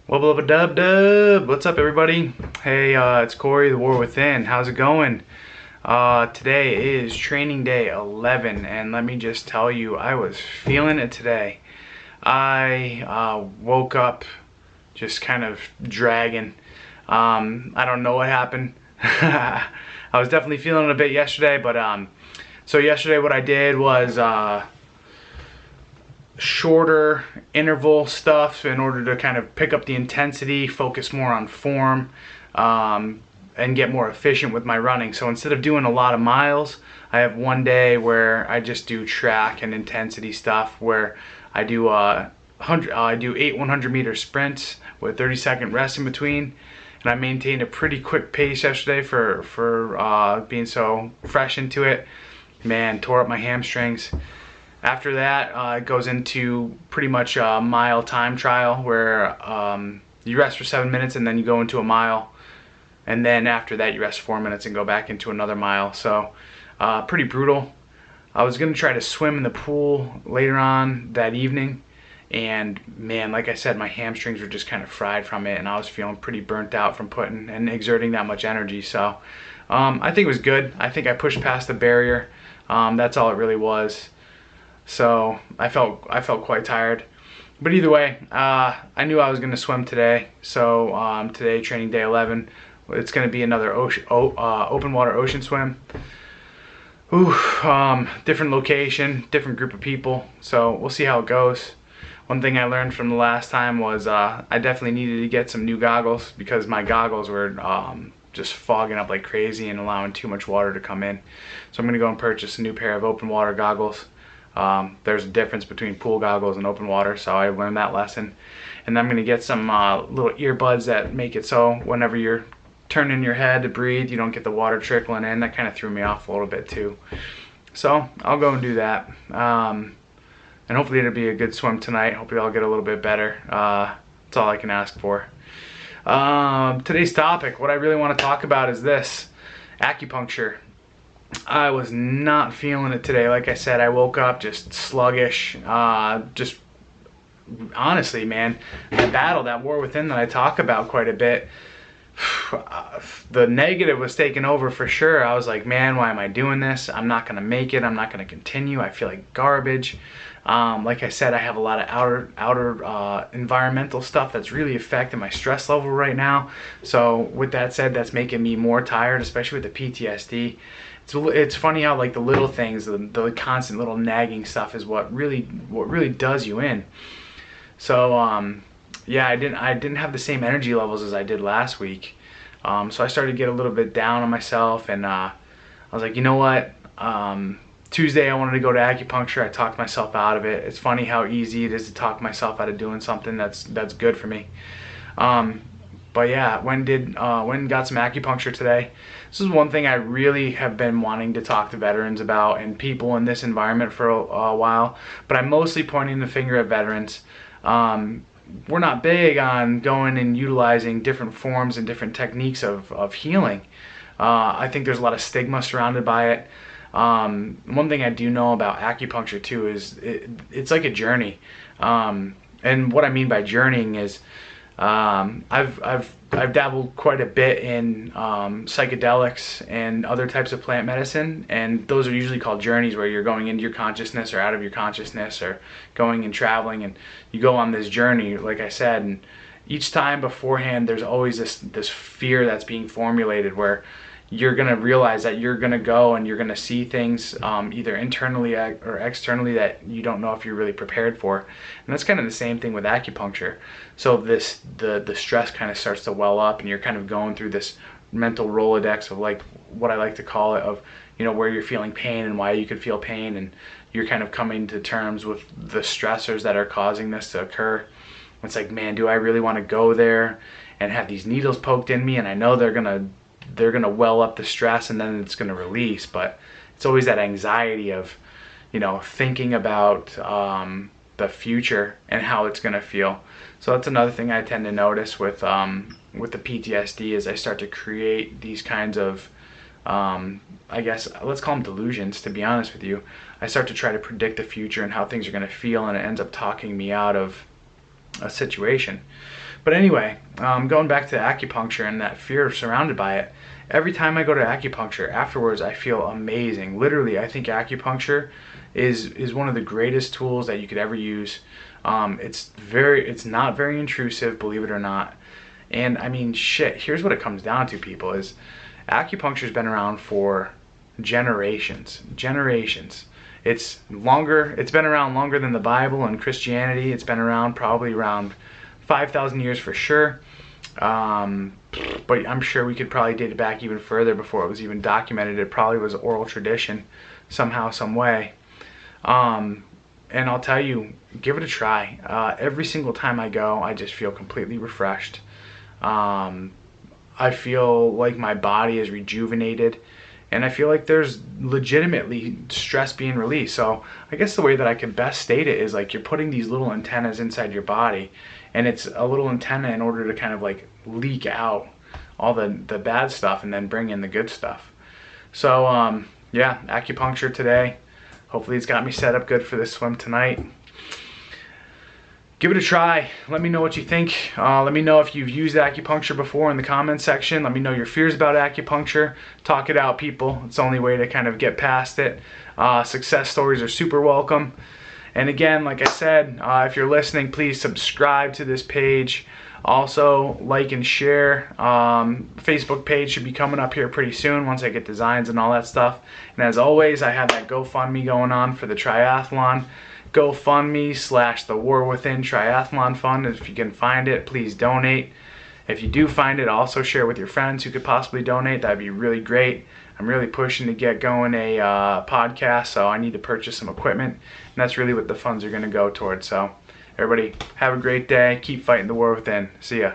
Wubba lubba dub dub. What's up, everybody? Hey, it's Corey, the War Within. How's it going? Today is training day 11, and let me just tell you, I was feeling it today. I woke up just kind of dragging. I don't know what happened. I was definitely feeling it a bit yesterday, but so yesterday what I did was shorter interval stuff in order to kind of pick up the intensity, focus more on form, and get more efficient with my running. So instead of doing a lot of miles, I have one day where I just do track and intensity stuff where I do I do 8 100-meter sprints with 30-second rest in between. And I maintained a pretty quick pace yesterday for being so fresh into it. Man, tore up my hamstrings. After that, it goes into pretty much a mile time trial where you rest for 7 minutes and then you go into a mile. And then after that, you rest 4 minutes and go back into another mile. So pretty brutal. I was going to try to swim in the pool later on that evening. And man, like I said, my hamstrings were just kind of fried from it. And I was feeling pretty burnt out from putting and exerting that much energy. So I think it was good. I think I pushed past the barrier. That's all it really was. So I felt quite tired, but either way, I knew I was going to swim today. So today, training day 11, it's going to be another open water ocean swim. Ooh, different location, different group of people. So we'll see how it goes. One thing I learned from the last time was I definitely needed to get some new goggles because my goggles were just fogging up like crazy and allowing too much water to come in. So I'm going to go and purchase a new pair of open water goggles. There's a difference between pool goggles and open water, so I learned that lesson. And I'm going to get some little earbuds that make it so whenever you're turning your head to breathe, you don't get the water trickling in. That kind of threw me off a little bit too. So I'll go and do that. And hopefully it'll be a good swim tonight. Hopefully I'll get a little bit better. That's all I can ask for. Today's topic, what I really want to talk about is this: acupuncture. I was not feeling it today. Like I said, I woke up just sluggish. Just honestly, man, the battle, that war within that I talk about quite a bit, the negative was taking over for sure. I was like, man, why am I doing this? I'm not going to make it. I'm not going to continue. I feel like garbage. Like I said, I have a lot of outer environmental stuff that's really affecting my stress level right now. So with that said, that's making me more tired, especially with the PTSD. It's funny how like the little things, the constant little nagging stuff is what really does you in. So yeah, I didn't have the same energy levels as I did last week. So I started to get a little bit down on myself, and I was like, you know what? Tuesday I wanted to go to acupuncture. I talked myself out of it. It's funny how easy it is to talk myself out of doing something that's good for me. But yeah, went and got some acupuncture today. This is one thing I really have been wanting to talk to veterans about and people in this environment for a while. But I'm mostly pointing the finger at veterans. We're not big on going and utilizing different forms and different techniques of healing. I think there's a lot of stigma surrounded by it. One thing I do know about acupuncture too is it's like a journey. And what I mean by journeying is I've dabbled quite a bit in psychedelics and other types of plant medicine, and those are usually called journeys where you're going into your consciousness or out of your consciousness or going and traveling, and you go on this journey, like I said, and each time beforehand there's always this fear that's being formulated where you're going to realize that you're going to go and you're going to see things either internally or externally that you don't know if you're really prepared for. And that's kind of the same thing with acupuncture. So the stress kind of starts to well up, and you're kind of going through this mental Rolodex of, like, what I like to call it, of, you know, where you're feeling pain and why you could feel pain, and you're kind of coming to terms with the stressors that are causing this to occur. It's like, man, do I really want to go there and have these needles poked in me, and I know they're gonna well up the stress and then it's gonna release, but it's always that anxiety of, you know, thinking about the future and how it's gonna feel. So that's another thing I tend to notice with the PTSD is I start to create these kinds of I guess let's call them delusions, to be honest with you. I start to try to predict the future and how things are gonna feel, and it ends up talking me out of situation. But anyway, going back to acupuncture and that fear surrounded by it, every time I go to acupuncture, afterwards I feel amazing. Literally, I think acupuncture is one of the greatest tools that you could ever use. It's not very intrusive, believe it or not. And I mean, shit, here's what it comes down to, people, is acupuncture's been around for generations. It's been around longer than the Bible and Christianity. It's been around probably around 5,000 years for sure. But I'm sure we could probably date it back even further before it was even documented. It probably was oral tradition somehow, some way. And I'll tell you, give it a try. Every single time I go, I just feel completely refreshed. I feel like my body is rejuvenated, and I feel like there's legitimately stress being released. So I guess the way that I can best state it is like you're putting these little antennas inside your body, and it's a little antenna in order to kind of like leak out all the bad stuff and then bring in the good stuff. So yeah, acupuncture today. Hopefully it's got me set up good for this swim tonight. Give it a try. Let me know what you think. Let me know if you've used acupuncture before in the comments section. Let me know your fears about acupuncture. Talk it out, people. It's the only way to kind of get past it. Success stories are super welcome. And again, like I said, if you're listening, please subscribe to this page. Also, like and share. Facebook page should be coming up here pretty soon once I get designs and all that stuff. And as always, I have that GoFundMe going on for the triathlon. GoFundMe / the War Within Triathlon Fund. If you can find it, please donate. If you do find it, also share with your friends who could possibly donate. That'd be really great. I'm really pushing to get going a podcast, so I need to purchase some equipment, and that's really what the funds are going to go towards. So everybody, have a great day. Keep fighting the war within. See ya.